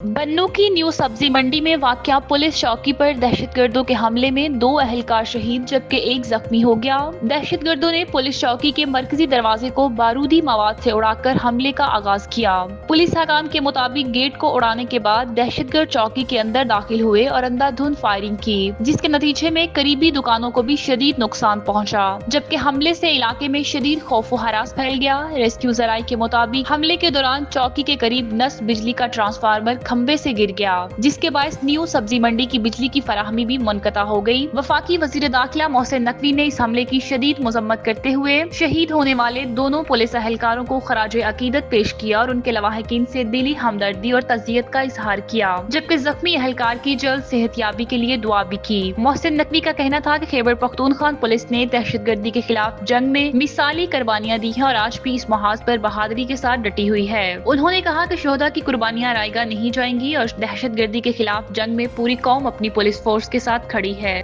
बन्नू की न्यू सब्जी मंडी में वाकया पुलिस चौकी पर दहशतगर्दों के हमले में 2 अहलकार शहीद जबकि 1 जख्मी हो गया। दहशतगर्दों ने पुलिस चौकी के मरकजी दरवाजे को बारूदी मवाद से उड़ाकर हमले का आगाज किया। पुलिस हकाम के मुताबिक गेट को उड़ाने के बाद दहशतगर्द चौकी के अंदर दाखिल हुए और अंधाधुंध फायरिंग की, जिसके नतीजे में करीबी दुकानों को भी शदीद नुकसान पहुंचा। जबकि हमले से इलाके में शदीद खौफ व हरास फैल गया। रेस्क्यू जराये के मुताबिक हमले के दौरान चौकी के करीब नस्ब बिजली का ट्रांसफार्मर खंबे से गिर गया, जिसके बायस न्यू सब्जी मंडी की बिजली की फराहमी भी मुनक़ता हो गई। वफाकी वजीर दाखिला मोहसिन नकवी ने इस हमले की शदीद मजम्मत करते हुए शहीद होने वाले दोनों पुलिस अहलकारों को खराजे अकीदत पेश किया और उनके लवाहिकीन से दिली हमदर्दी और तज़ियत का इजहार किया, जबकि जख्मी अहलकार की जल्द सेहतयाबी के लिए दुआ भी की। मोहसिन नकवी का कहना था कि खैबर पख्तूनख्वा पुलिस ने दहशतगर्दी के खिलाफ जंग में मिसाली कुर्बानियां दी हैं और आज भी इस महाज पर बहादुरी के साथ डटी हुई है। उन्होंने कहा कि शोहदा की कुर्बानियां रायगा नहीं जाएंगी और दहशतगर्दी के खिलाफ जंग में पूरी कौम अपनी पुलिस फोर्स के साथ खड़ी है।